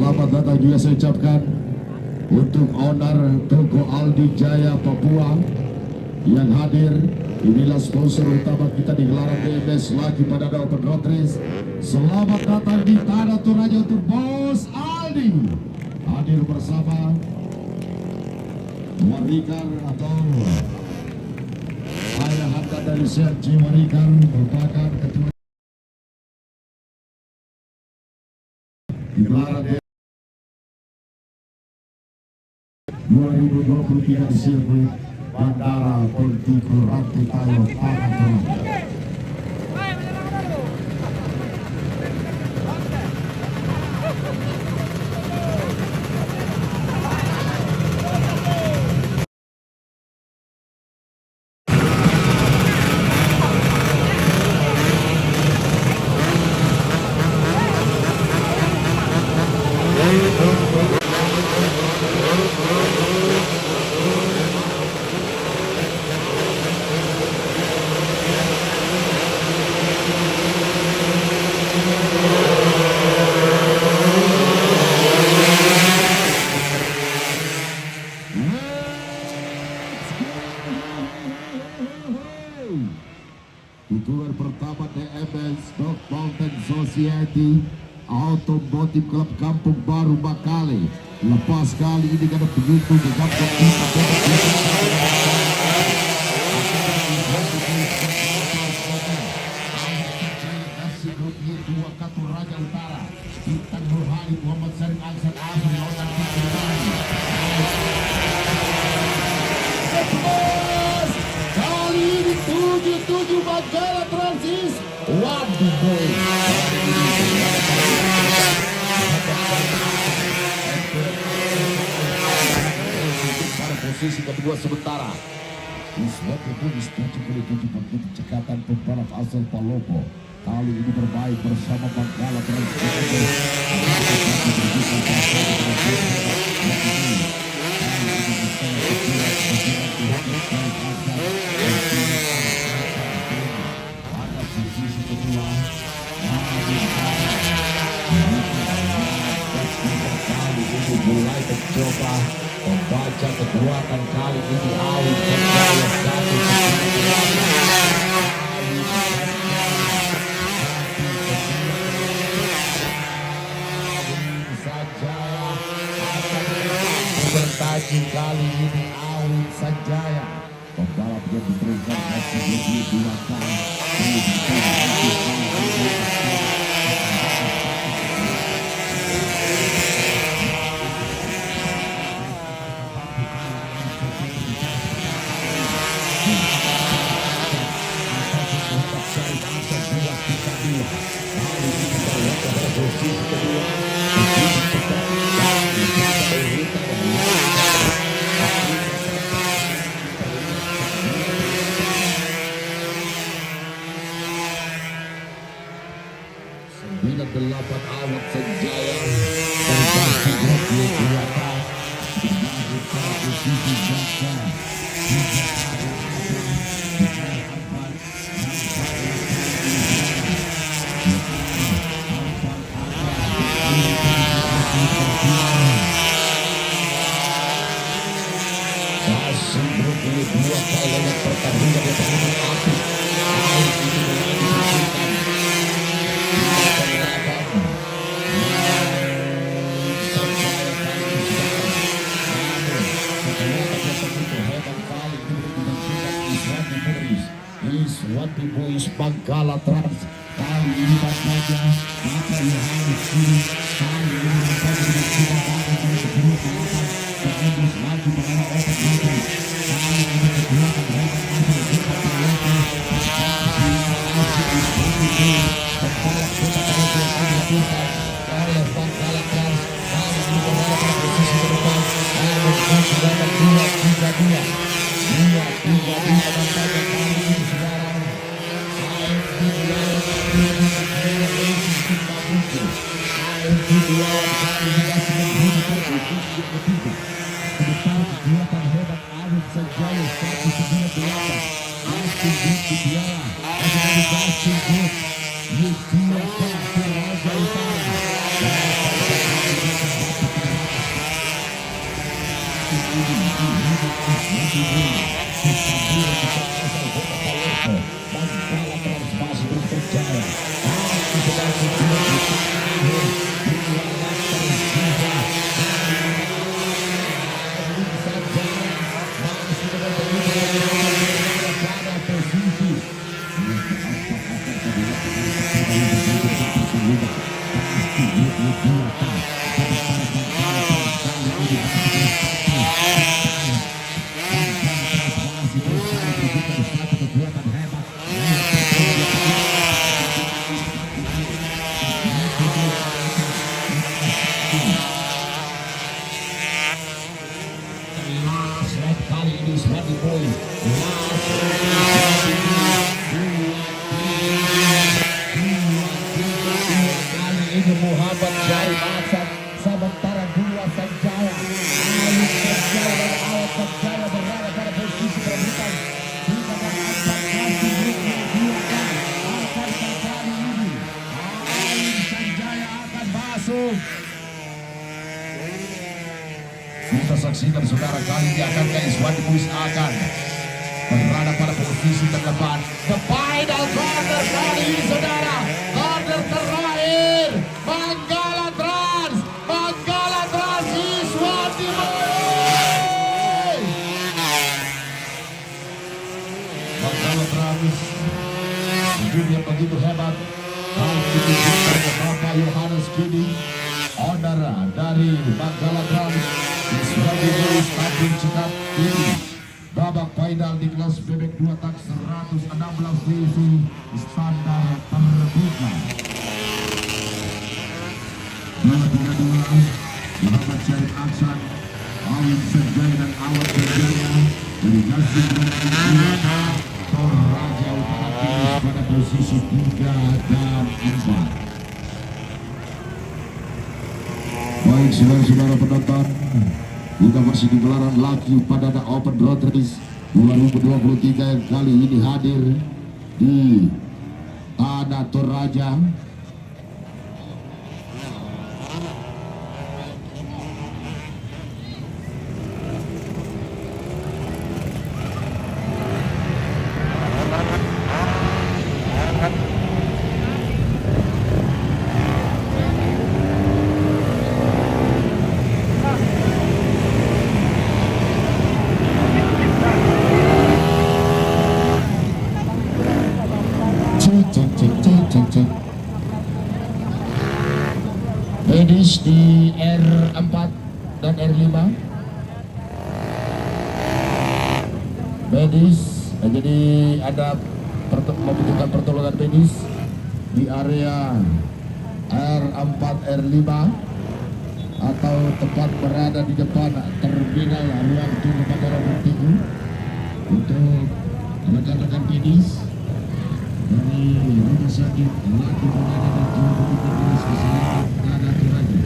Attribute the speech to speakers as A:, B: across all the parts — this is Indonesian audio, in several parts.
A: Selamat datang juga saya ucapkan untuk owner Toko Aldi Jaya Papua yang hadir. Inilah sponsor utama kita di gelaran DMS lagi pada Open Road Race. Selamat datang di tanah Toraja untuk Bos Aldi. Hadir bersama Warikar atau Ayah Hatta dari Sergi Warikar merupakan ketua di gelaran 2023 di sirkuit Bandara Pontiku Ranti Tayo Pangandaran. Dukungan pertama DMS Dog Mountain Society Automotive Club Kampung Baru Bakale. Lepas kali ini karena begitu di kampung kita dua Katu Raja Utara Bintang Nurhani Muhammad Sari Aksan Azam Lautan kali ini 77 Bangkala Transis. Waduh boy, pada posisi kedua sementara Iswat Punis 77 begitu cekatan pembalap asal Palopo. Kali ini bermain bersama Bangkala Transis. Mulai mencoba membaca kekuatan kali ini Awin Sanjaya bertaji kali ini Awin Sanjaya pembalap yang diberikan hasil 22 kali. Delapan awak Sanjaya berbagi mobil belakang dengan posisi jangka masih berpilih dua kali yang pertandingan yang paling aktif. Iswati Boys Bangkala Trans kali ini saja maka Yohanes ini kali ini saja dengan kita bangun dari kedua kawasan Tembus lagi mengenai otak mobil kali ini kedua keberatan asal kita terlalu kepala kita terlalu dilakukan oleh Bangkala Trans kali ini berada pada posisi ke depan Alex sudah berdua 3-2 dan saja kali ini sekarang kegiatan hebat Awin Sanjaya 198 Raja Utara menunjukkan satu kekuatan hebat. Last lap kali ini Swandy Boy. Kali ini Muhammad Jai Masan, sementara dua Sanjaya. Ayu Sanjaya dan Awad Sanjaya berada pada posisi perebutan. Di babak 14 grup yang dua kali akan kali ini Ayu Sanjaya akan masuk. Kita saksikan saudara, kali ini akan Swandy Boys akan berada pada posisi terdepan. The final corner kali ini saudara, corner terakhir Manggala Trans Swandy Boys. Manggala Trans dunia begitu hebat. Kali ini kita Bapak Yohanes Kidi, owner dari Manggala Trans Swandy Boys Tanjung Cikap ini. Babak final di kelas bebek 2 tak 116 cc standar terbuka. 232 Muhammad Syarif Aksan, Awin Sanjaya dan Awad Sanjaya dari Gasing dan Toraja Utara finish pada posisi 3 dan 4. Baik saudara-saudara penonton, kita masih di gelaran laki pada Open Road Race 2023 yang kali ini hadir di Tanah Toraja. Finish di R4 dan R5. Medis, jadi ada membutuhkan pertolongan medis di area R4 R5 atau tepat berada di depan terminal ruang tunggu Bandara Bertigu untuk rekan-rekan medis dari rumah sakit Laki Perdana dan Juru Dinas Kesehatan Tanah Toraja.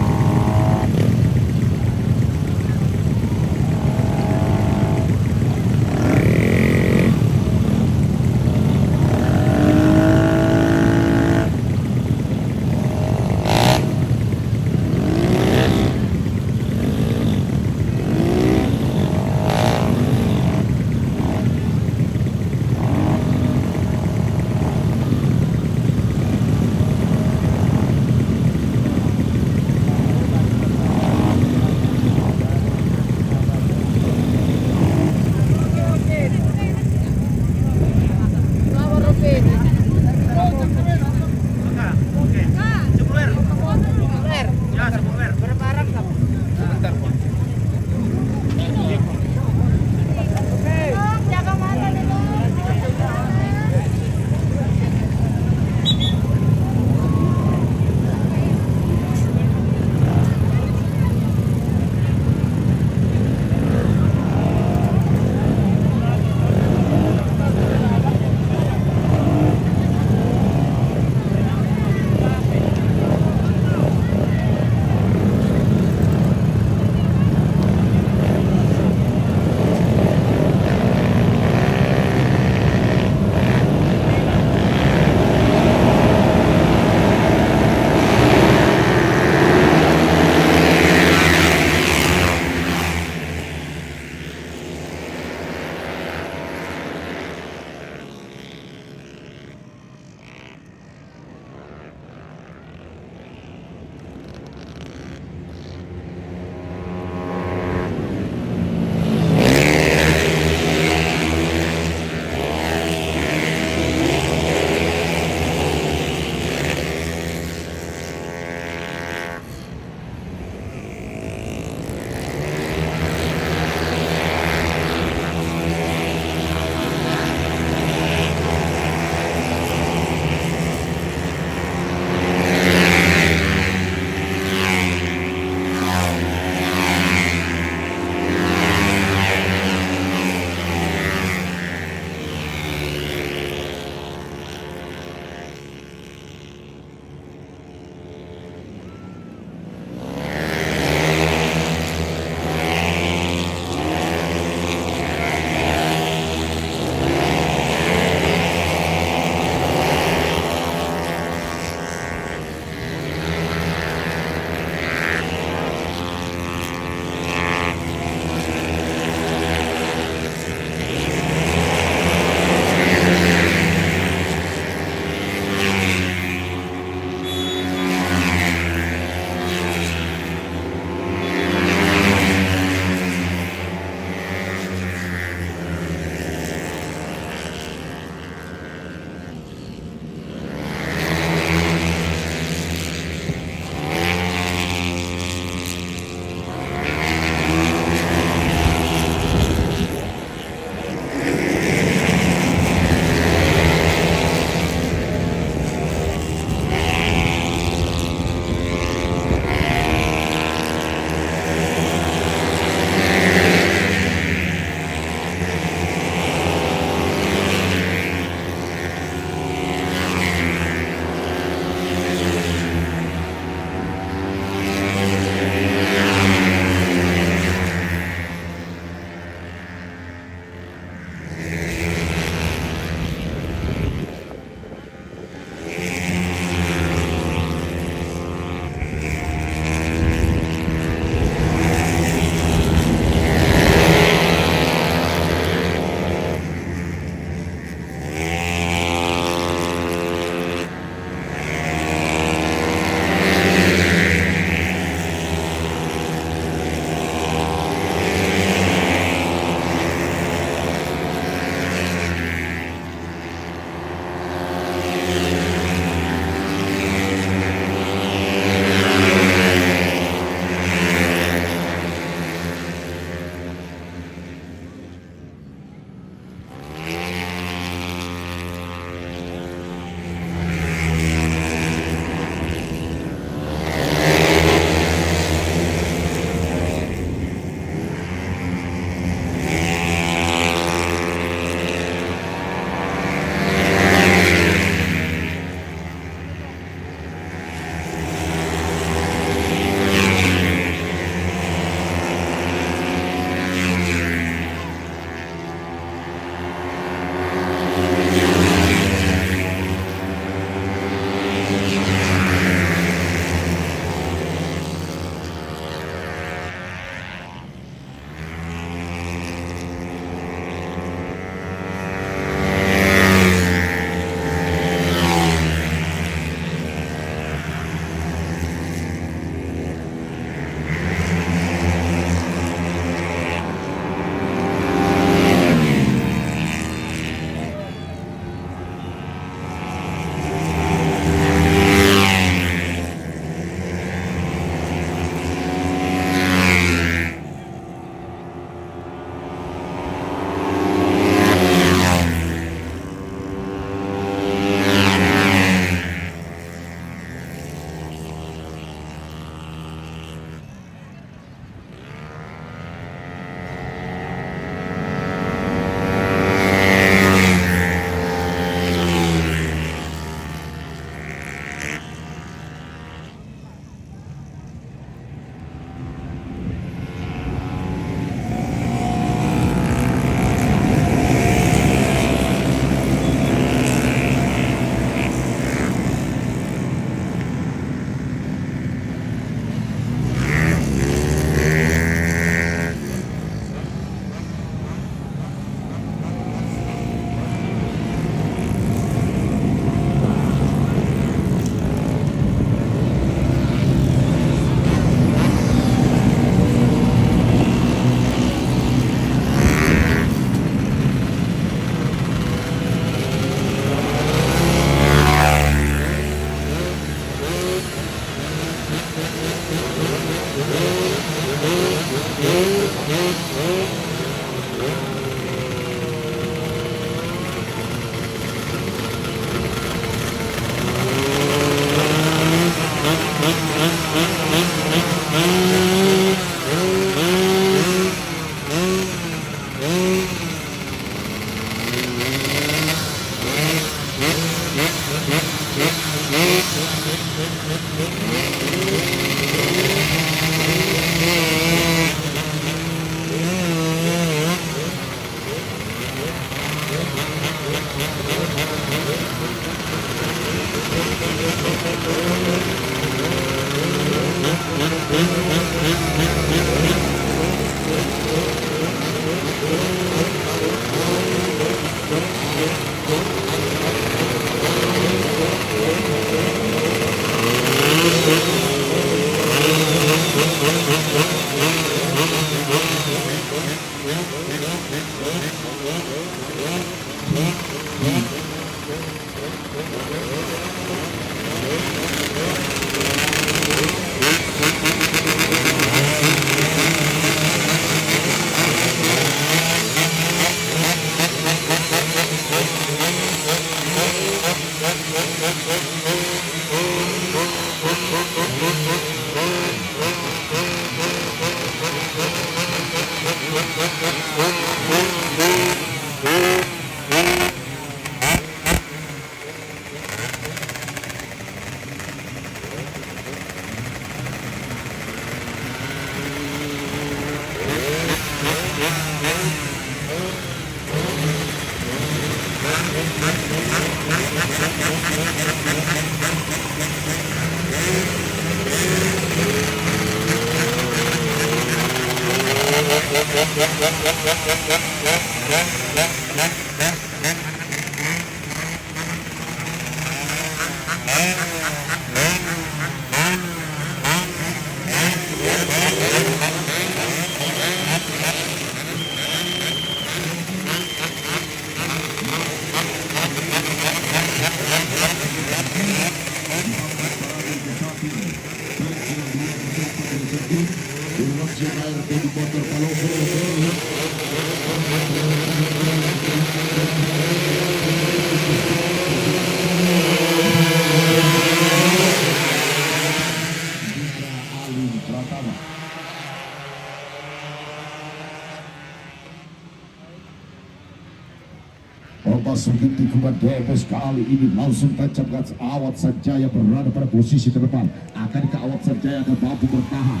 A: Memasuki tikungan DMS kali ini langsung tancap gas. Awat Sanjaya berada pada posisi terdepan. Akankah Awat Sanjaya akan mampu bertahan?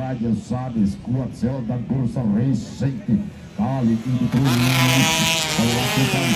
A: Raja Sadis kuat Zeldan Bursa Race Safety kali ini terus melakukan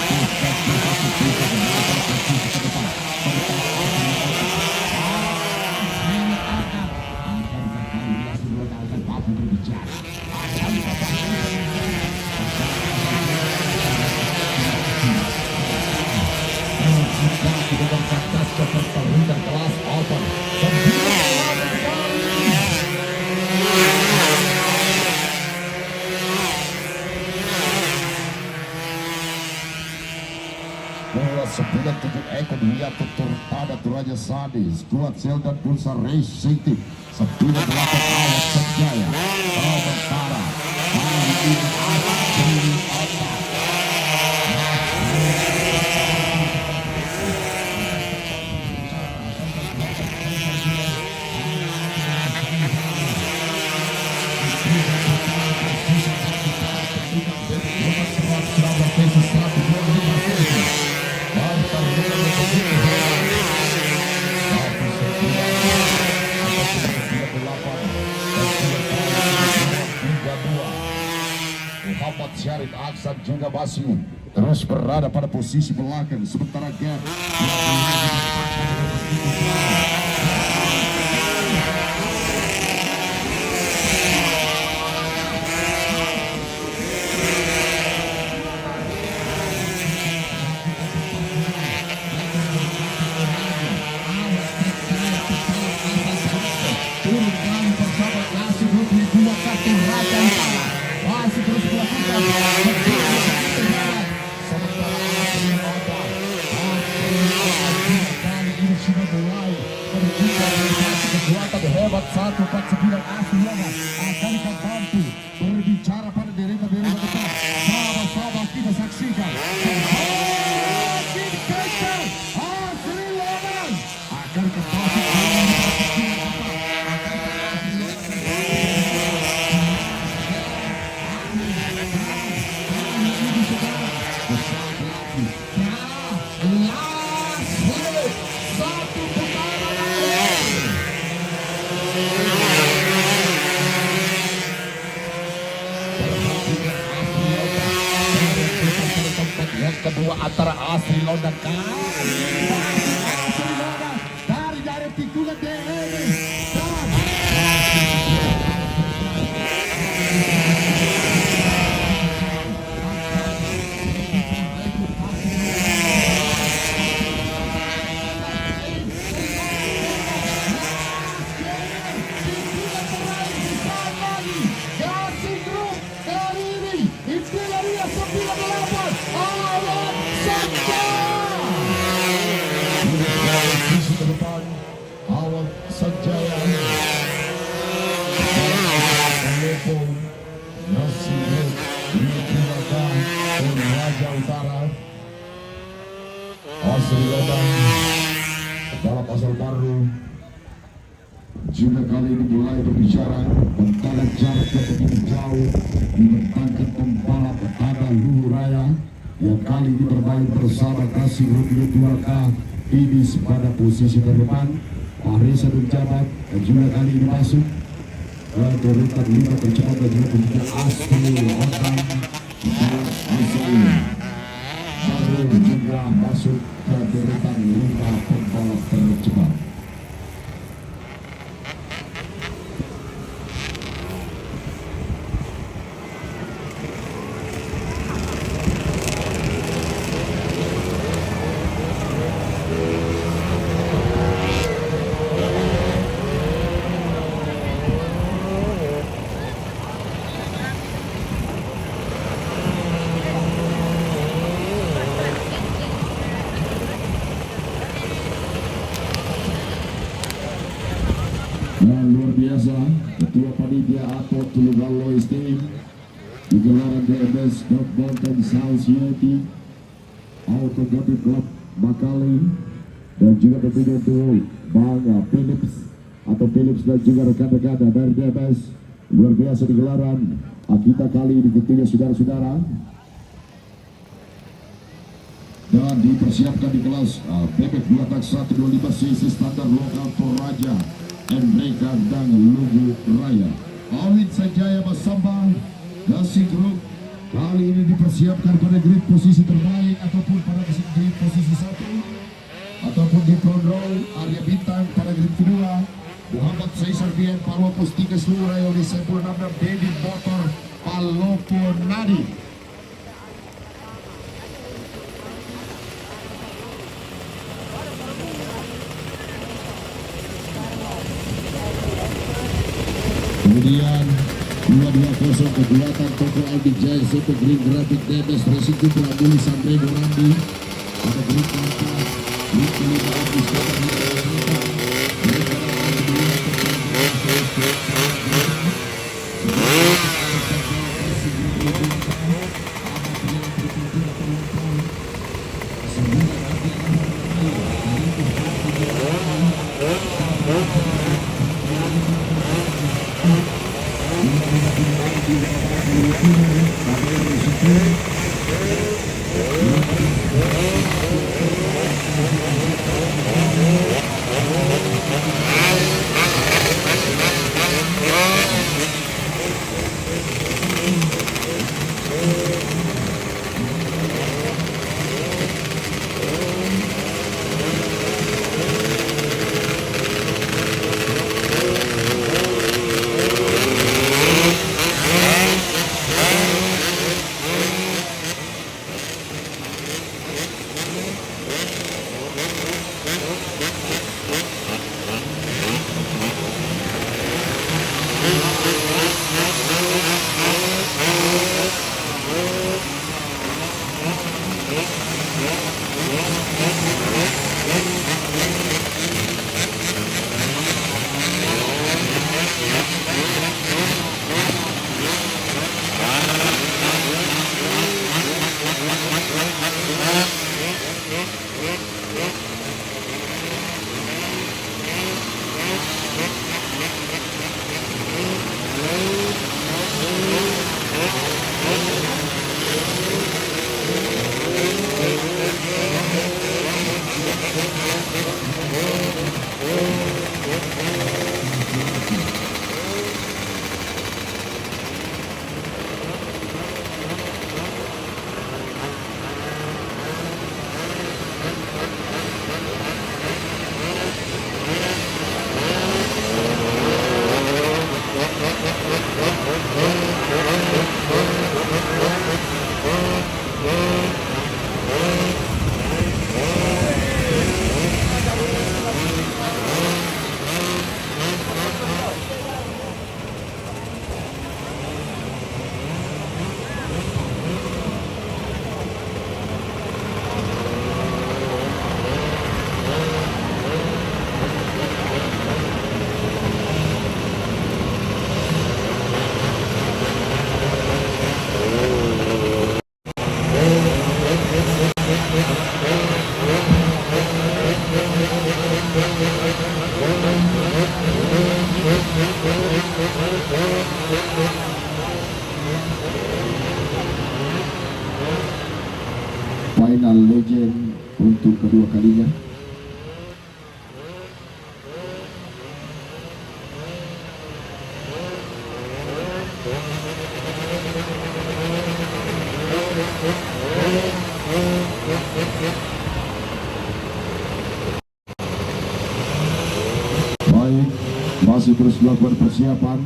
A: Sembilan tujuh ekor dia tutur pada Raja Sadis kuat Zeldan Bursa Race City 98 Awat Sanjaya sementara kali ini Syarif Aksan juga masih terus berada pada posisi belakang sementara Gap kekuatan hebat 149 Asri Lodan akan membantu berbicara pada diri depan. Sama-sama kita saksikan semakin kencang Asri Lodan akan kembali. Yang kedua antara Asri Lodan dari tikungan DRI Awal Sanjaya Nasir Yudhaka Raja Utara Asri Lodan dalam pasal baru juga kali ini mulai berbicara tentang jarak yang begitu jauh dibentangkan pembalap ada Luhur Raya yang kali ini bermain bersama Kasih Rupiah 2K ini pada posisi terdepan. Pak Reza menjabat dan juga kali ini masuk ke urutan 5 tercepat dan juga pemuda Asri Lodan baru juga masuk ke urutan 5 pembalap tercepat. Dan luar biasa, Ketua Panitia atau Tulugal Lois Team di gelaran DMS Dog Mountain South Unity Automotive Club Bakali dan juga tentunya untuk Bang Philips atau Philips dan juga rekan-rekan dari DMS luar biasa di gelaran kita kali ini tentunya saudara-saudara dan dipersiapkan di kelas bebek 2 tak 125 cc standar lokal Toraja mereka dan Luhur Raya. Awit Sanjaya Masamba Gasing Group kali ini dipersiapkan pada grid posisi terbaik ataupun pada grid posisi 1 ataupun di front row. Arya Bintang pada grid kedua, Muhammad Caesar Bien Palopo Stika Seluruh Raya oleh Saiful Namdam David Motor Palopo Nadi. Kemudian 220 kekuatan Toko Aldi Jaya Soto Green Graphic DMS Racing Cupra Muli Sampai Dorandi ada Green Kampas Green Kelima Abis Kota Legend untuk kedua kalinya. Baik, masih terus melakukan persiapan.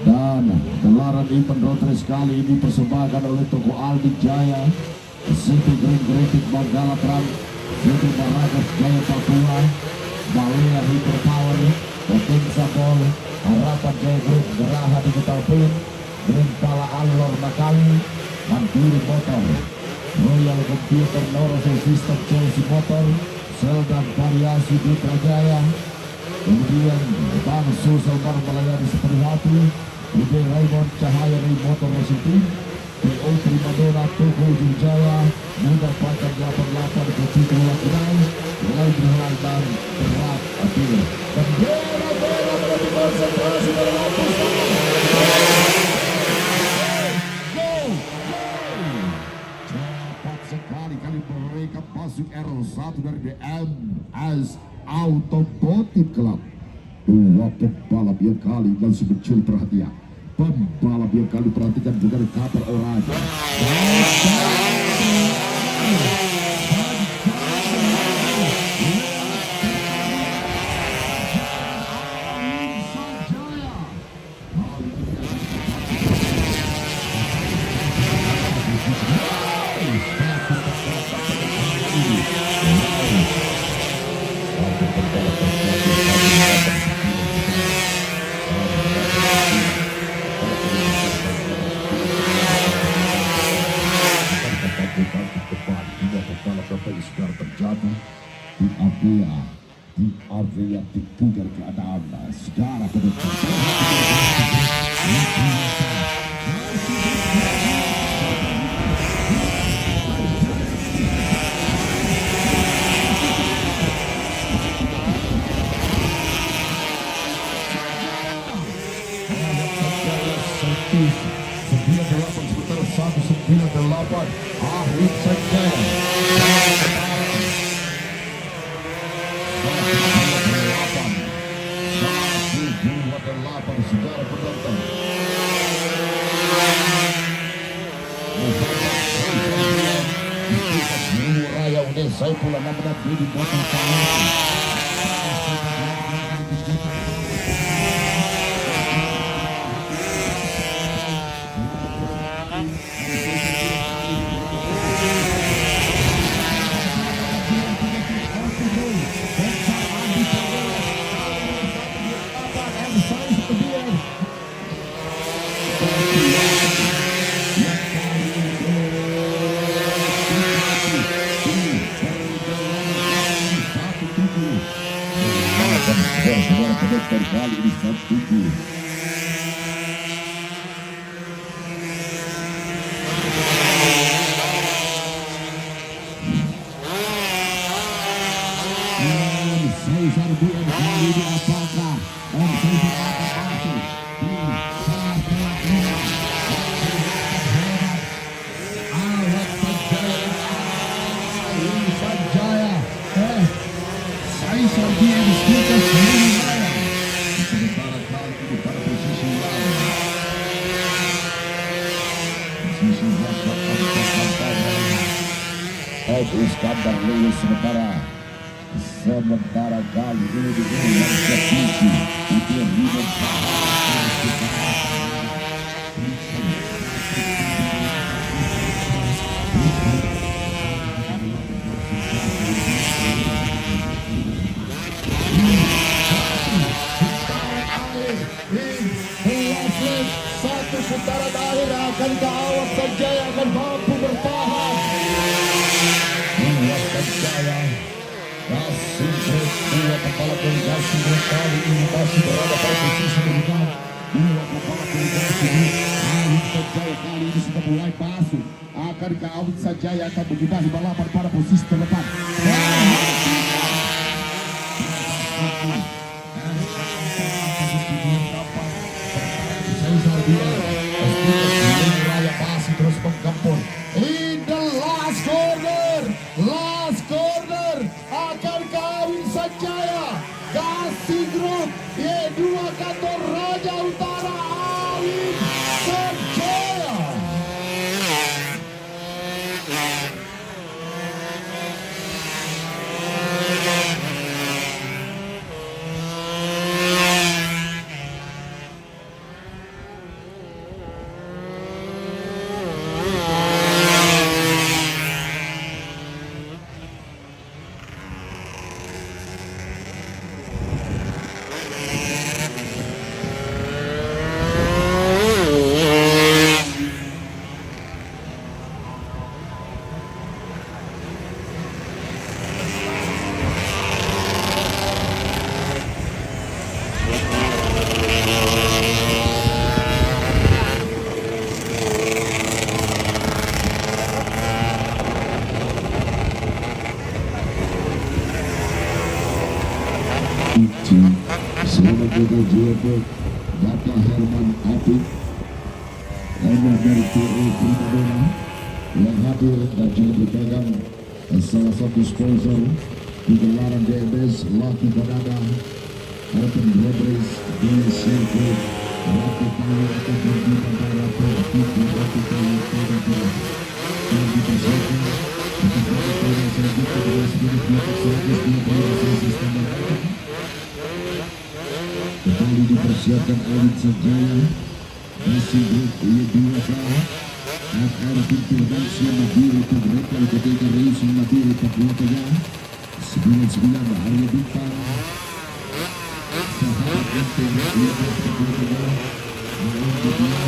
A: Dan gelaran event road race kali ini dipersembahkan oleh toko Aldi Jaya, City Green Graphic Manggala Trans, City Baragas Jaya Papua, Balea Hyper Power, Potensa Ball, Harapan Jaya Group, Geraha Digital Print, Green Pala Alor Nakali, Mandiri Motor, Royal Computer Norosel System Chelsea Motor, Sel dan Variasi Putra Jaya, kemudian Bang Susel Bar melayani seperti hati, Ude Raymond Cahaya dari Motor Racing Team, PO Primadona Toko Jaya, Muda Pacar 88 Kecil Lakinai, mulai berhalangan berat adil. Bendera merah menjadi konsentrasi dari Lampus. Cepat sekali kali mereka masuk R1 dari DMS Automotive Club. Dua pembalap yang kali langsung mencuri perhatian. Pembalap yang kali perhatikan juga ada kabar oranye. Di area dipugar keadaan segala ke depan. Akhir saja. Saudara penonton, Raya udah saya pula namanya di botol saudara kali ini 1-7. Caesar BM kali ini apakah Caesar akan masuk di tengah-tengah Awak Sanjaya Caesar BM Stikas Raya sementara kali ini pada posisi lain posisi belakang Iskandar Lewis sementara kali ini di yang posisi itu Rino satu putaran akhir akankah Awak Sanjaya akan mampu bertahan? Awak Sanjaya masih terus dua kepala delegasi kali ini masih berada pada posisi berdepan. Dua kepala delegasi ini Awak Sanjaya kali ini sudah mulai masuk. Akankah Awak Sanjaya akan menyudahi balapan pada posisi terdepan? Raya masih terus menggempur in the last corner. Y2 kantor Raja Utara Awin Sanjaya. Selamat juga Joko Bapak Herman Apik, owner dari PE Primadona yang hadir dan juga dipegang salah satu sponsor di gelaran DMS Lucky Banana Open Road Race di sirkuit Ratu Kali akan berhenti pada Ratu Kiki Ratu Kali Pada yang dipersiapkan untuk berada yang selanjutnya adalah 10.120 standar kembali dipersiapkan Awin Sanjaya masih grup Y2K RR Pintu Dansia Madiri Pemerintahan Ketiga Racing Madiri Papua Tengah 99 Arya Bintang sahabat Genteng Y2 Papua Tengah Malam Kedua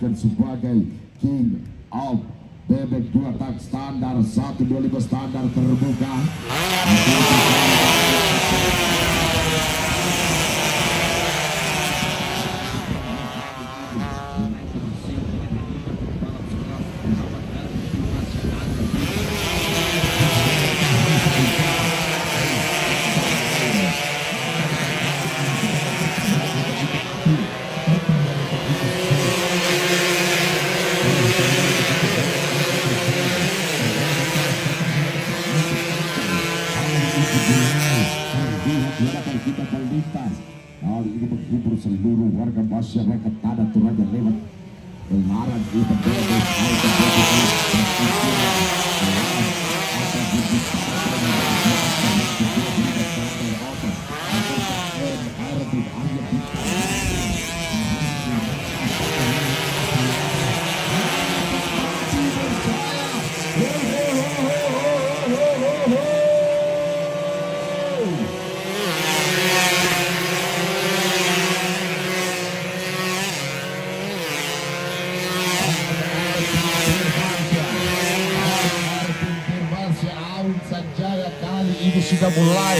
A: ditetapkan sebagai King of bebek 2 tak standar 125 standar terbuka. Kita terlintas kali ini menghibur seluruh warga masyarakat Tanah Toraja lewat gelaran event bebek ini sudah mulai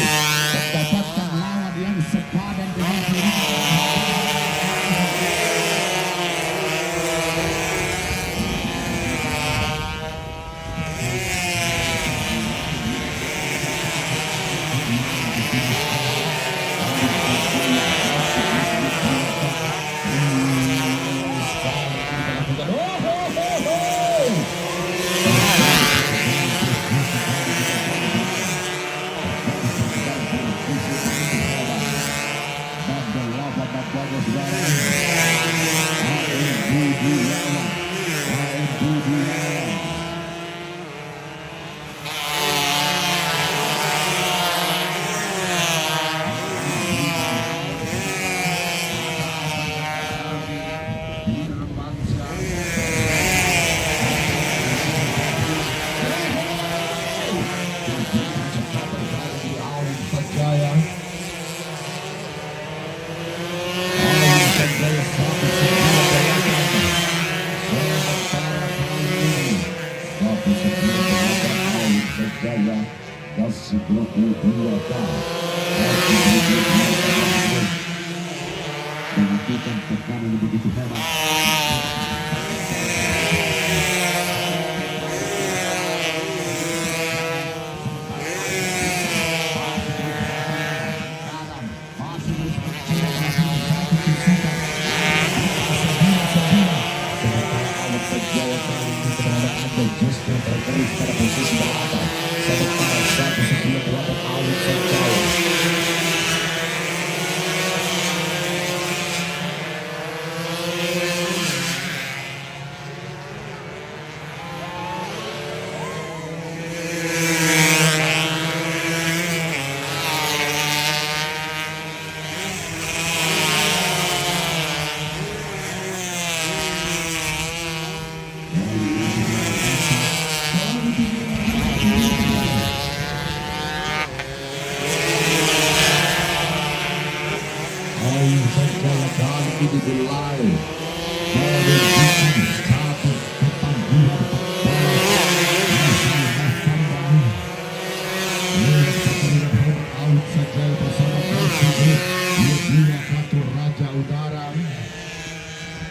A: mendapatkan lawan yang sepadan dengan dirinya. Menghentikan tekanan yang begitu hebat.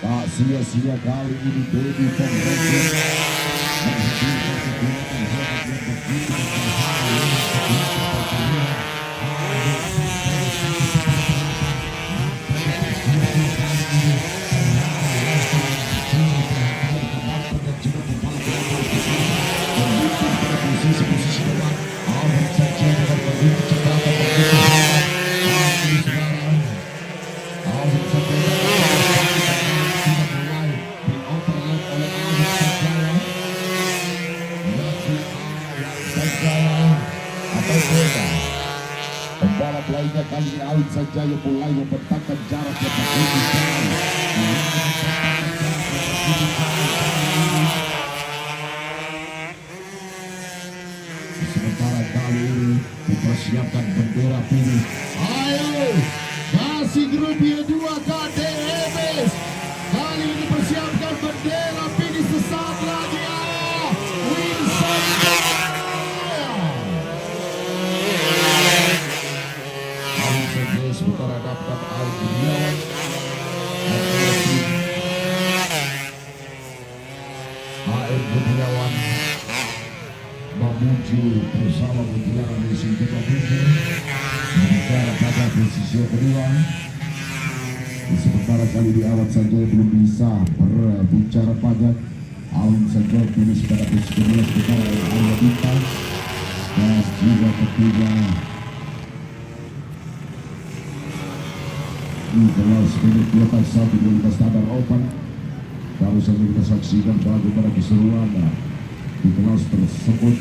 A: Tak sia-sia kali ini Baby Pembantu menghadirkan kegiatan hebat yang begitu berbahaya posisi-posisi depan Alvin saja dengan begitu cepat dan begitu Alvin saja pembalap lainnya kali ini Alvin saja yang mulai membentangkan jarak yang begitu jauh. Sementara kali ini dipersiapkan bendera pilih. Ayo, kasih grup Y2 KDMS. Kali ini dipersiapkan menuju bersama Mutiara Racing Kota Bogor sementara pada posisi kedua. Sementara kali di awal saja belum bisa berbicara banyak. Alun saja finish pada posisi kedua sementara Alun Bintang dan juga ketiga di kelas menit 21 standar open. Baru saja kita saksikan bagaimana keseruan di kelas tersebut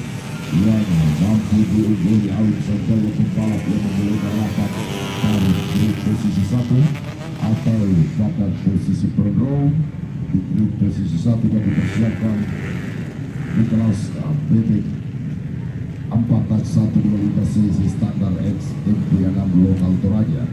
A: yang mampu diungguli Alun saja yang pembalap yang memulai balapan dari posisi 1 atau dapat posisi front row di posisi 1 yang dipersiapkan di kelas BT 4-1-2 sesi standar XMP6 lokal Toraja.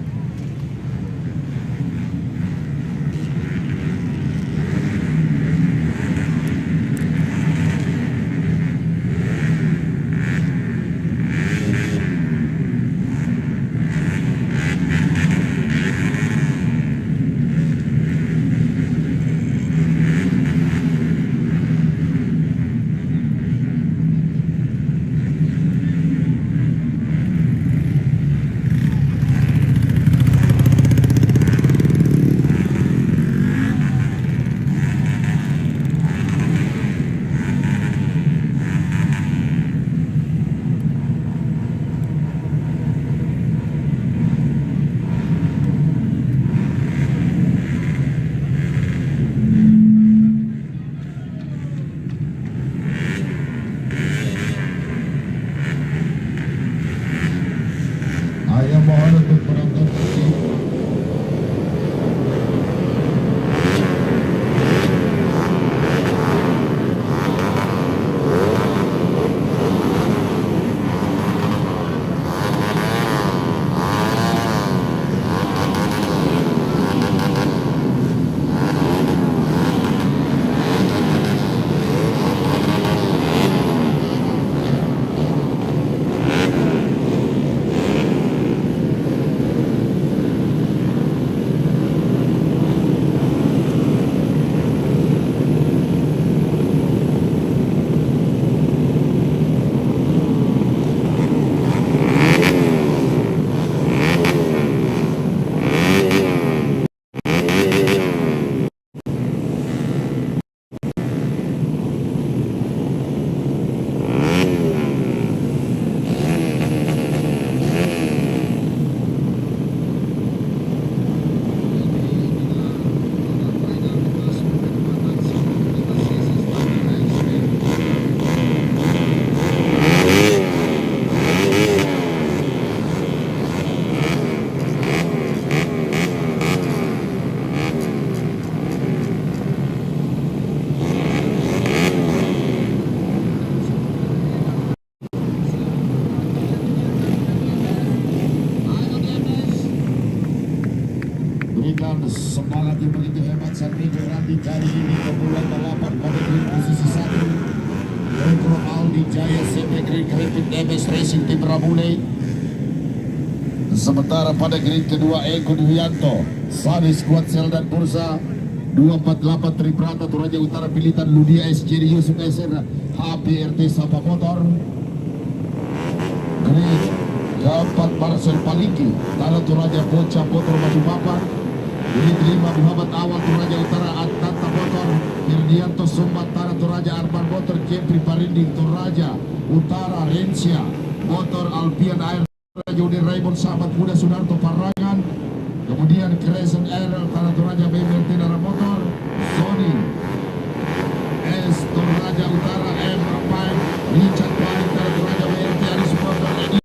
A: Saya mohon untuk penonton berikan semangat yang begitu hebat saat Minggu Randy kali ini memulai balapan pada grid posisi 1 untuk Aldi Jaya CP Green Krepit MS Racing Tim Ramune. Sementara pada grid kedua Eko Dwianto Sani Squad Sel dan Bursa 248 Tribrata Toraja Utara Pilitan Ludia SJD Yusuf SR HPRT Sapa Motor. Grid keempat Marcel Paliki Tanah Toraja Bocah Motor Madu Papan. Grid 5 Muhammad Awal Toraja Utara Atanta Motor. Hirdianto Sumbat Tanah Toraja Arman Motor Jempri Parinding Toraja Utara Rencia Motor Alpian Air Toraja Udin Raymond Sahabat Muda Sunarto Parangan. Kemudian Crescent Air Tanah Toraja BMRT Darah Motor Sony S Toraja Utara M Rapai Richard Paling Tanah Toraja BMRT Aris Motor Edi.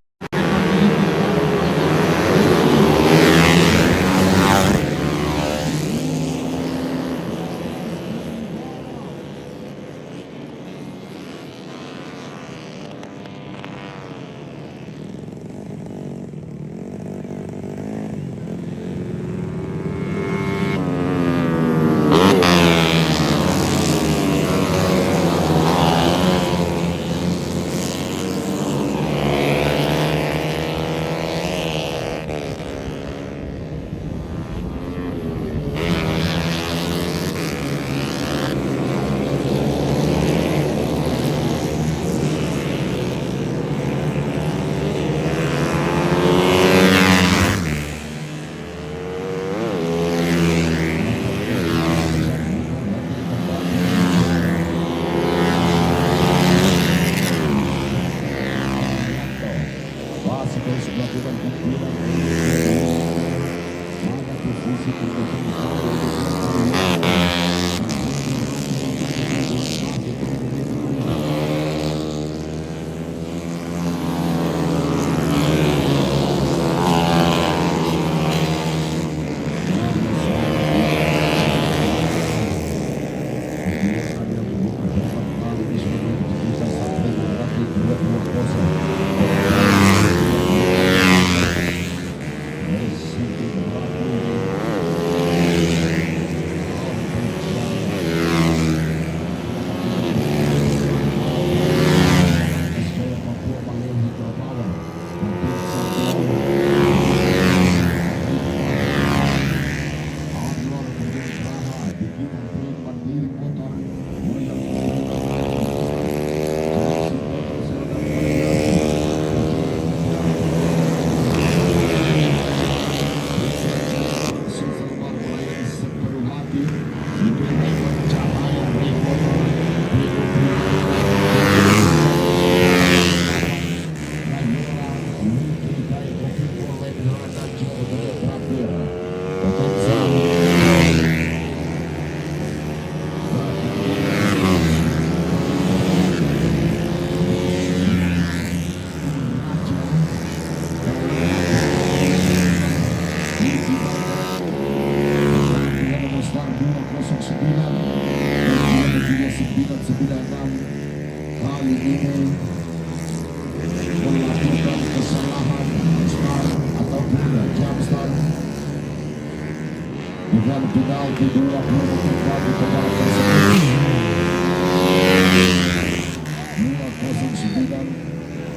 A: ini melakukan kesalahan start ataupun jump start dengan penalti 20 detik bagi pembalap tersebut. 209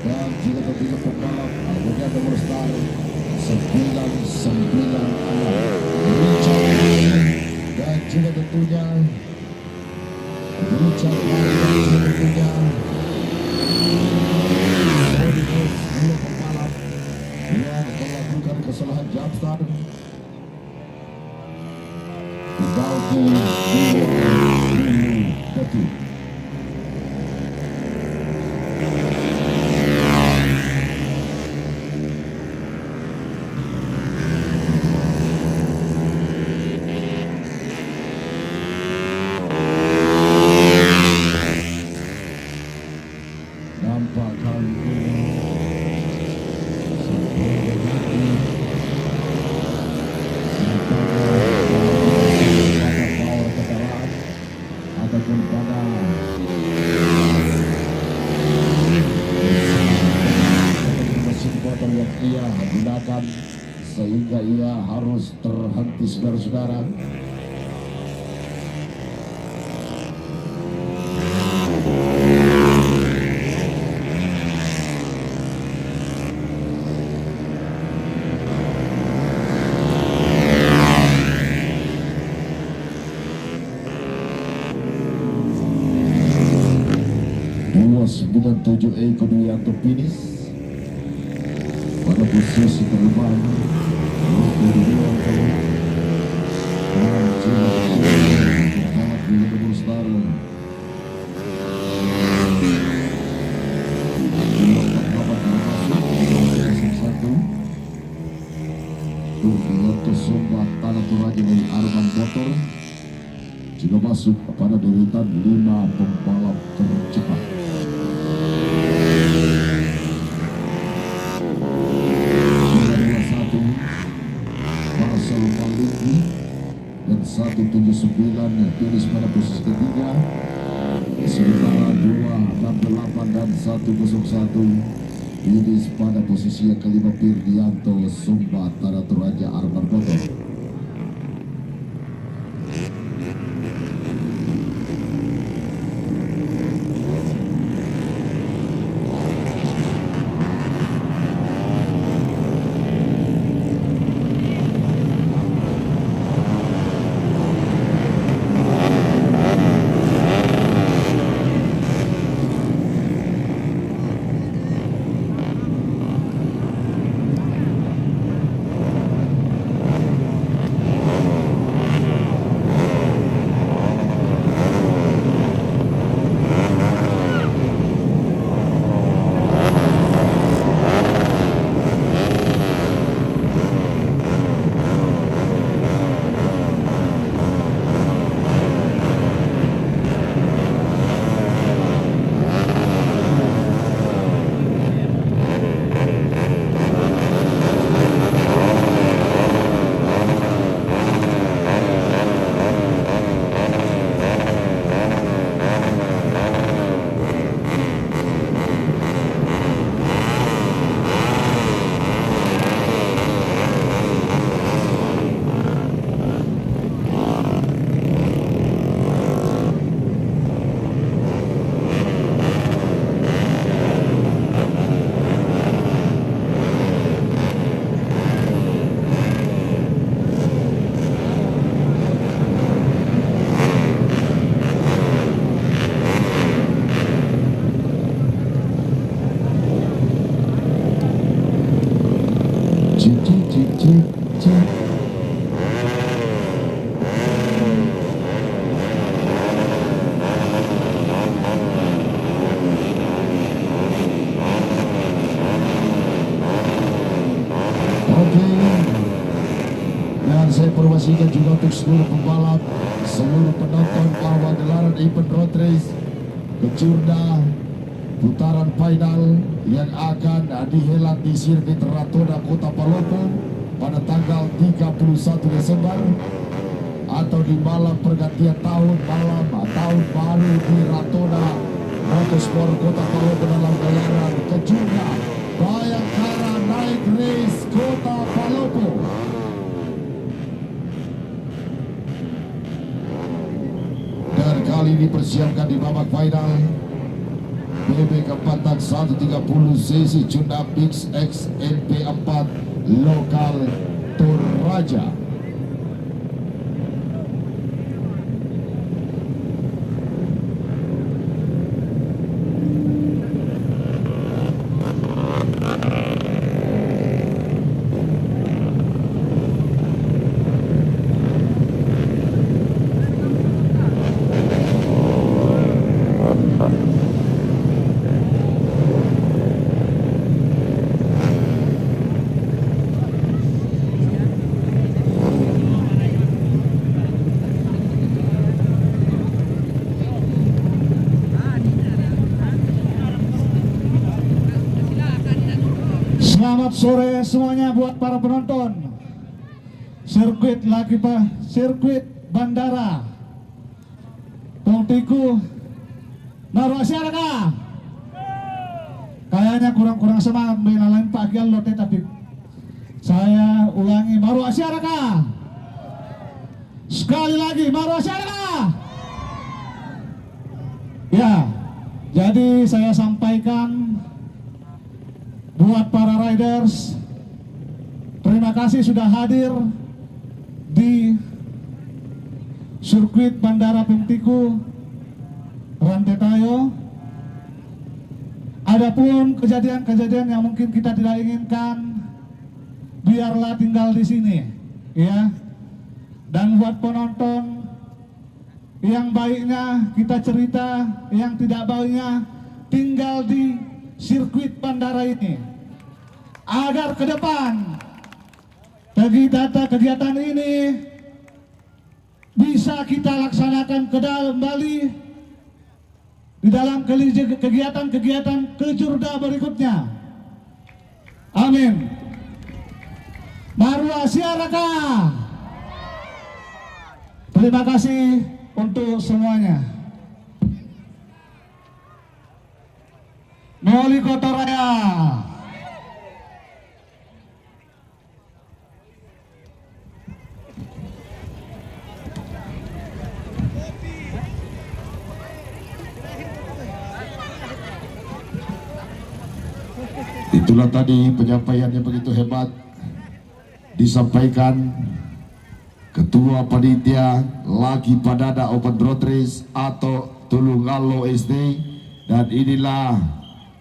A: dan juga tentunya pembalap akhirnya nomor start 996 Richard dan juga tentunya Richard dan juga tentunya dua pembalap yang melakukan kesalahan jump start penalti 20 detik. Nampak kali ini ataupun pada mesin motor yang ia gunakan sehingga ia harus terhenti saudara-saudara. Sembilan tujuh Koduyanto finish pada posisi kelima. Sumbat Tanah Toraja dari Arman Motor juga masuk pada deretan 5 pembalap tercepat. Dan 179 finish pada posisi ketiga, sementara 268 dan 101 finish pada posisi yang kelima Firdianto Sumbat Tanah Toraja Arman Motor. Saya informasikan juga untuk seluruh pembalap, seluruh penonton bahwa gelaran event road race Kecurda putaran final yang akan dihelat di sirkuit Ratona Kota Palopo pada tanggal 31 Desember atau di malam pergantian tahun, malam tahun baru di Ratona Motorsport Kota Palopo dalam gelaran kejuaraan Bayangkara Night Race Kota Palopo. Dan kali ini dipersiapkan di babak final BB Kepatang 130 sesi Cunda Mix X NP4 lokal Toraja.
B: Selamat sore semuanya buat para penonton. Sirkuit lagi Pak, sirkuit bandara Tongtiku Naruh Asyaraka. Kayaknya kurang semangat main lain Pak Gial Lote, tapi saya ulangi, Maru Asyaraka. Sekali lagi, Maru Asyaraka. Ya, jadi saya sampaikan buat para riders, terima kasih sudah hadir di sirkuit Bandara Pemtiku Rantetayo. Adapun kejadian-kejadian yang mungkin kita tidak inginkan, biarlah tinggal di sini, ya. Dan buat penonton, yang baiknya kita cerita, yang tidak baiknya tinggal di sirkuit bandara ini, agar ke depan kegiatan ini bisa kita laksanakan kembali di dalam kegiatan-kegiatan kejurda berikutnya. Amin. Maru Asyaraka. Terima kasih untuk semuanya. Noli Kotoraya.
A: Itulah tadi penyampaiannya begitu hebat, disampaikan Ketua Panitia Laki Padada Open Road Race atau Tulungalu SD. Dan inilah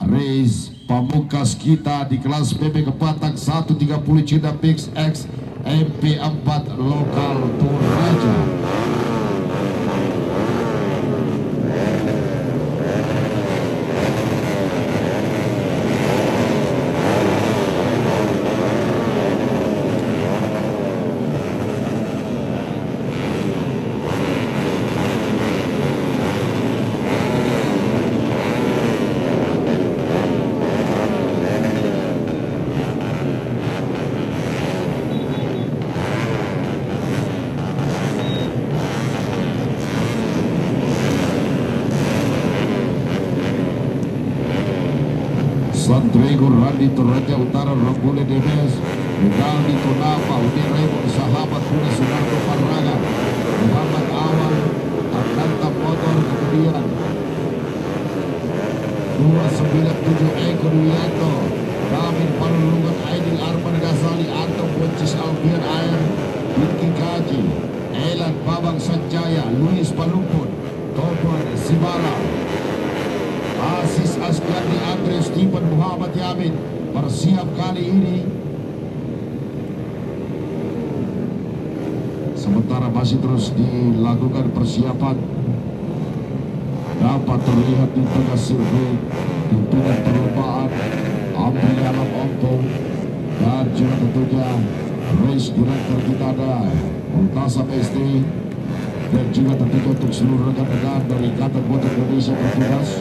A: race pamungkas kita di kelas BB Kepatang 130 Cunda Mix X MP4 lokal Toraja. Santrigo Randi Toraja Utara Rambule Demes Rinaldi Tonapa Uniremo Sahabat Puna Sunardo Parraga Muhammad Awal Arkanta Motor, kemudian 297 Eko Duyanto Ramin Palulungan Aidil Arman Ghazali Anton Poncis Alfian Air Binki Kaji Elan Babang Sanjaya Luis Palumpun Topan Sibala Asis Asgandi Andre Stephen Muhammad Yamin bersiap kali ini. Sementara masih terus dilakukan persiapan, dapat terlihat di tengah sirkuit pimpinan perlombaan Amri Alam Ompo dan juga tentunya race director kita ada Multasam SD, dan juga tentunya untuk seluruh rekan-rekan dari Ikatan Motor Indonesia bertugas.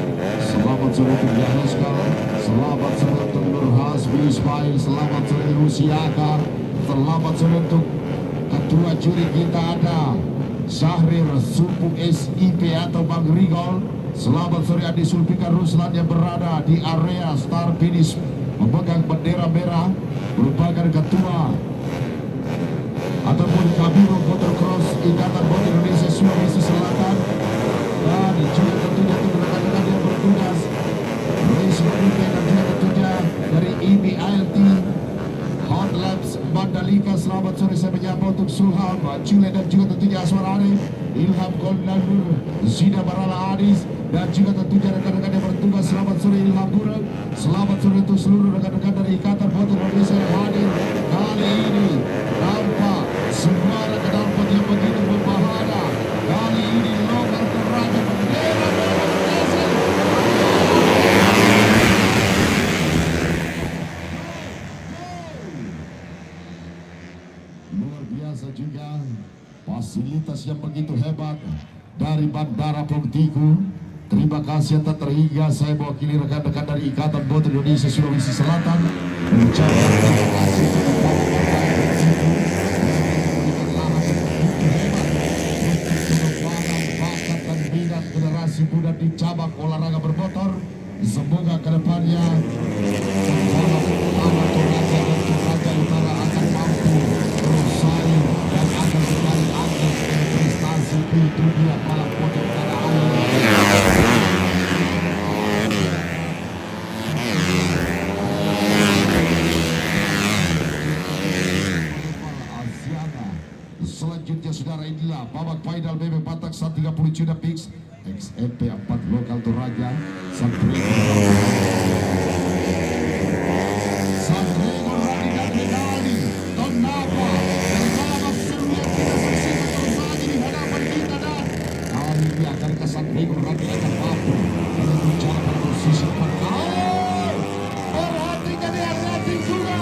A: Selamat sore untuk Yaheskal, selamat sore untuk Nur Hasbi Ismail, selamat sore Rusiaka, selamat sore untuk ketua juri kita ada Syahrir Supu SIP atau Bang Rigol, Selamat sore Adi Sulfikar Ruslan yang berada di area start finish memegang bendera merah, merupakan ketua ataupun Kabiro Motocross Ikatan Motor Indonesia Sulawesi Selatan, dan juga tentunya untuk rekan-rekan yang bertugas race memimpin, dan juga tentunya dari IBILT Hot Laps Mandalika. Selamat sore saya menyapa untuk Sulham Jule dan juga tentunya Aswar Arif, Ilham Goldanur, Zida Barala Adis, dan juga tentunya rekan-rekan yang bertugas. Selamat sore Ilham Bureng. Selamat sore untuk seluruh rekan-rekan dari Ikatan Motor Indonesia yang hadir kali ini tanpa suara knalpot yang begitu membahana. Kali ini longgar teraga bendera Indonesia. Luar biasa juga fasilitas yang begitu hebat dari Bandara Pontiku. Terima kasih atas terhingga saya mewakili rekan-rekan dari Ikatan Motor Indonesia Sulawesi Selatan mengucapkan terima kasih kepada pengembangan bakat dan minat generasi muda di cabang olahraga bermotor. Semoga kedepannya Sekolah Utama Toraja dan Toraja Utara akan mampu bersaing dan akan kembali aktif dengan prestasi di dunia balap motor tanah air. Selanjutnya saudara, inilah babak final BB Batak 130 Juda Pix XMP 4 lokal Toraja Santrego Radi dan Medali Tonapa dan babak seru yang kita saksikan terjadi di hadapan kita, dan kali ini akankah Santrego Radi akan mampu menunjukkan pada posisi pertama. Perhatikan ya, rating juga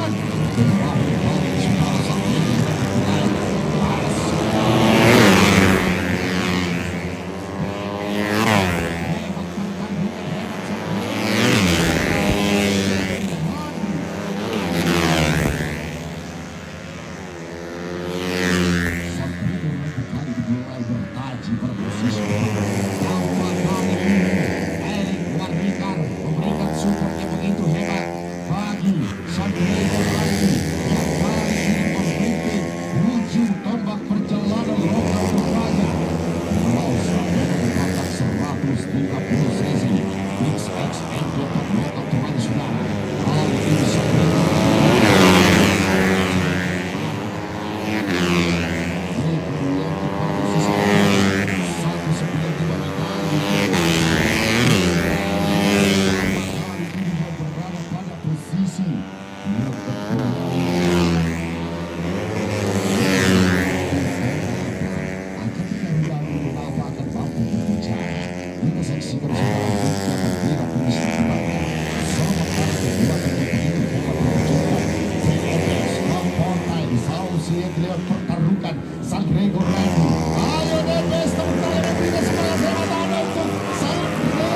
A: pertarungan Santrego Radi. Ayo deh, pesta utara dan berikan semangat sehat untuk Santrego.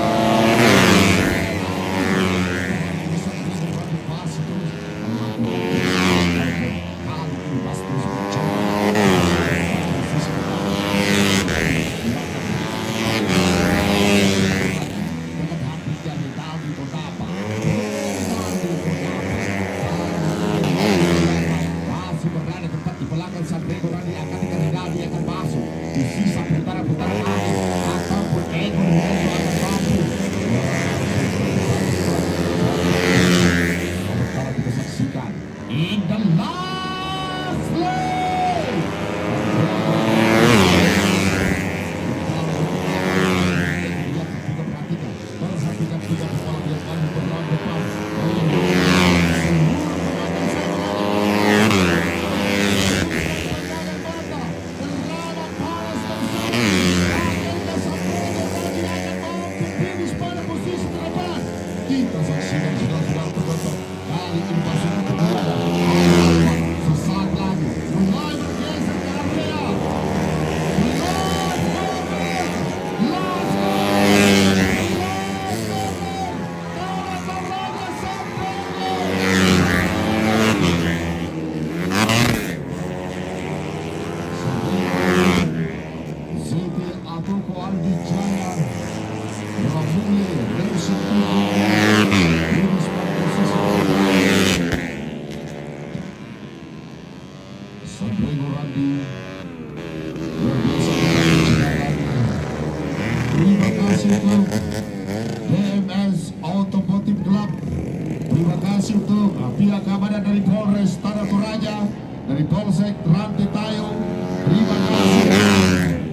A: Santrego Radi akan dikendali, dia akan masuk di sisa putaran-putaran akhir ataupun Ego akan mampu. Kalau kita saksikan in the last lane. Perhatikan tiga kepala yang akan berlawan depan. Kita saksikan sudah terbentuk kali ini pasukan kedua. Sesaat lagi mulai bergeser ke area. Siti Atuko Aldi Jaya Terima kasih untuk pihak keamanan dari Polres Tanah Toraja, dari Polsek Ranti Tayo. Terima kasih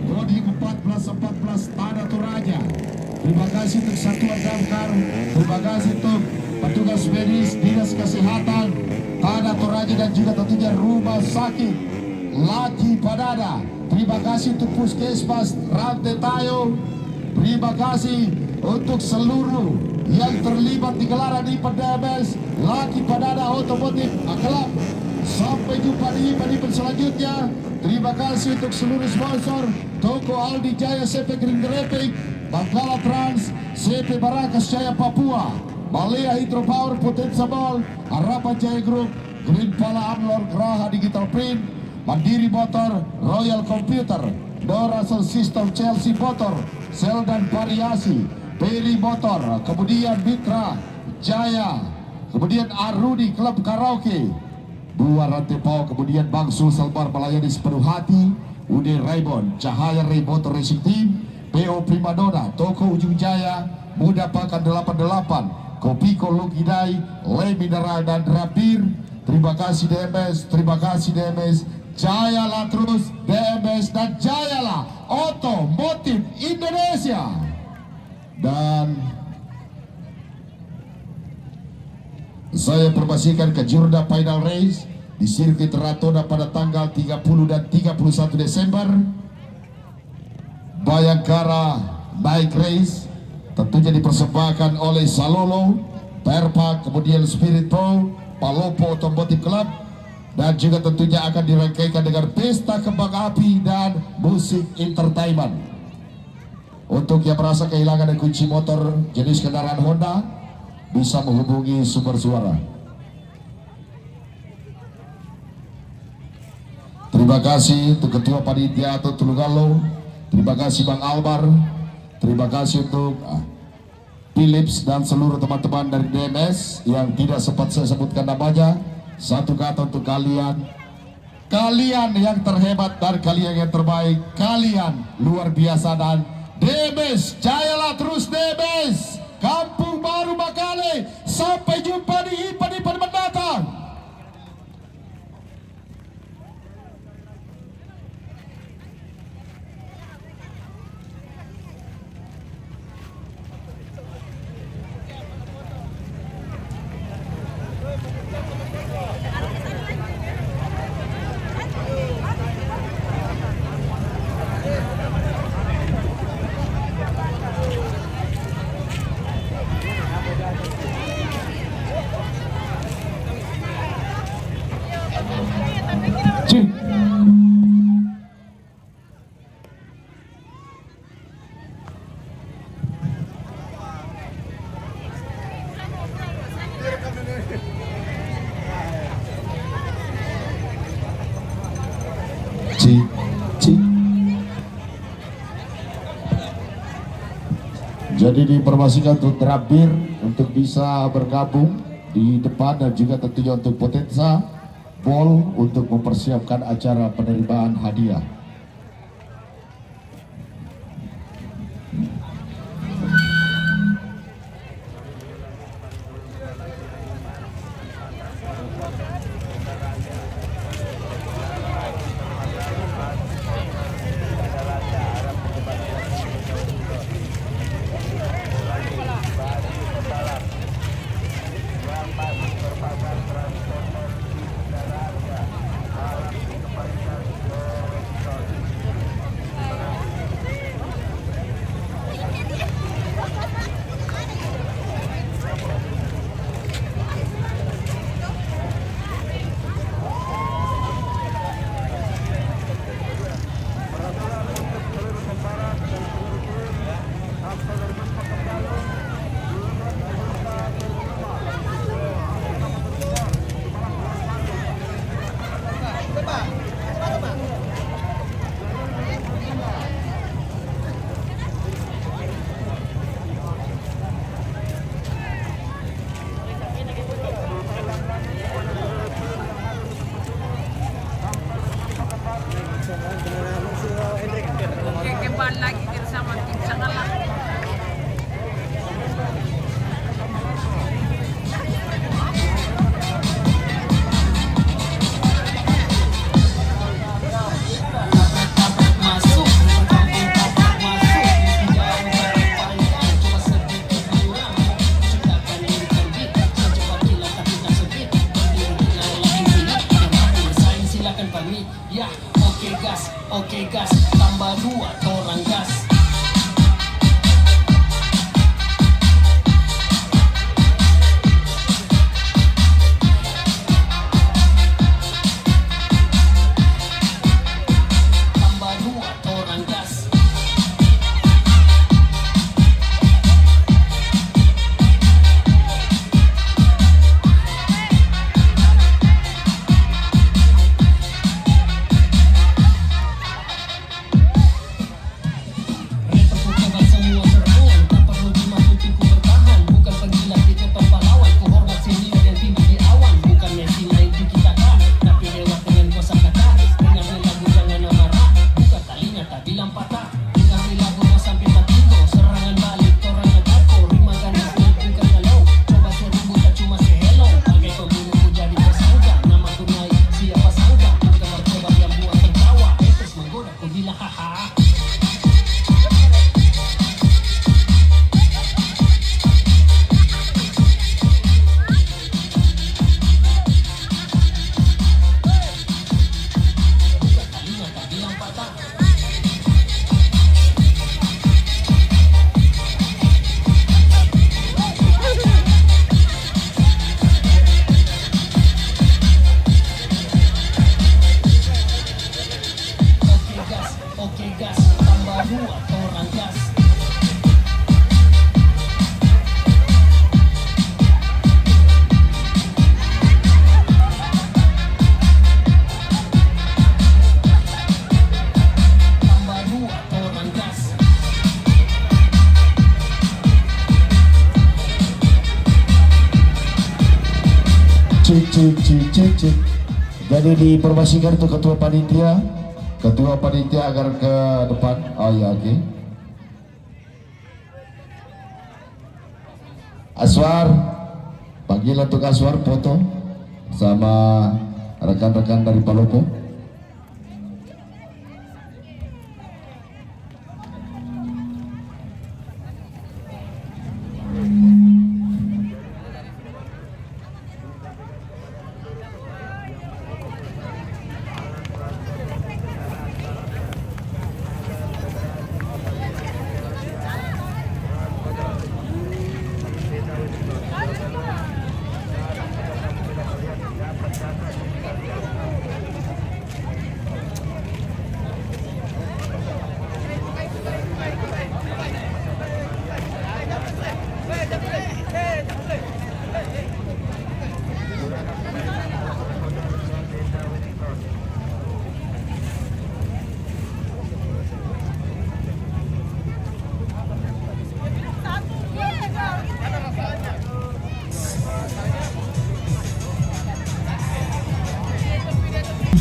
A: Kodim 1414 Tanah Toraja. Terima kasih untuk Satuan Damkar. Terima kasih untuk petugas medis Dinas Kesehatan Tanah Toraja dan juga tentunya Rumah Sakit Laki Padada. Terima kasih untuk Puskesmas Ranti Tayo. Terima kasih untuk seluruh yang terlibat di gelaran IPA DMS Laki Padada Otomotif Club. Sampai jumpa di event selanjutnya. Terima kasih untuk seluruh sponsor Toko Aldi Jaya CP Green Graphic, Bangkala Trans, CP Barakas Jaya Papua, Balea Hydropower Potensa Mall, Harapan Jaya Group, Green Pala Amlor Graha Digital Print, Mandiri Motor, Royal Computer, Dora Sound System, Chelsea Motor, Sel dan Variasi, Peri Motor, kemudian Mitra Jaya, kemudian Arudi Klub Karaoke, Dua Rantai Pau, kemudian Bang Sulsel Bar melayani sepenuh hati, Ude Raybon, Cahaya Ray Motor Racing Team, PO Primadona, Toko Ujung Jaya, Muda Pakan 88, Kopiko Lugidai, Le Mineral dan Drabir. Terima kasih DMS, terima kasih DMS, Jayalah terus DMS dan Jayalah Otomotif Indonesia. Dan saya informasikan ke Jurda Final Race di sirkuit Ratona pada tanggal 30 dan 31 Desember. Bayangkara Bike Race tentunya dipersembahkan oleh Salolo, Perpa, kemudian Spirit Pro, Palopo Otomotif Club, dan juga tentunya akan dirangkaikan dengan pesta kembang api dan musik entertainment. Untuk yang merasa kehilangan kunci motor jenis kendaraan Honda, bisa menghubungi sumber suara. Terima kasih untuk Ketua Panitia atau Tulungalu. Terima kasih Bang Albar. Terima kasih untuk Philips dan seluruh teman-teman dari DMS yang tidak sempat saya sebutkan namanya. Satu kata untuk kalian. Kalian yang terhebat dan kalian yang terbaik. Kalian luar biasa dan DMS, jayalah terus DMS. Kampung Baru Makale. Sampai jumpa di event-event mendatang. Jadi diinformasikan untuk Drabir untuk bisa bergabung di depan dan juga tentunya untuk Potensa Ball untuk mempersiapkan acara penerimaan hadiah.
C: oke gas, tambah 2 torang gas. Tambah 2 torang gas. Oke gas, tambah 2 torang gas. Tambah 2 torang gas.
A: Cik. Jadi diinformasikan untuk ketua panitia agar ke depan. Oh ya, oke. Aswar, panggil untuk Aswar foto sama rekan-rekan dari Palopo.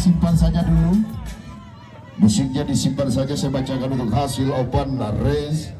A: Simpan saja dulu, musiknya disimpan saja. Saya bacakan untuk hasil open race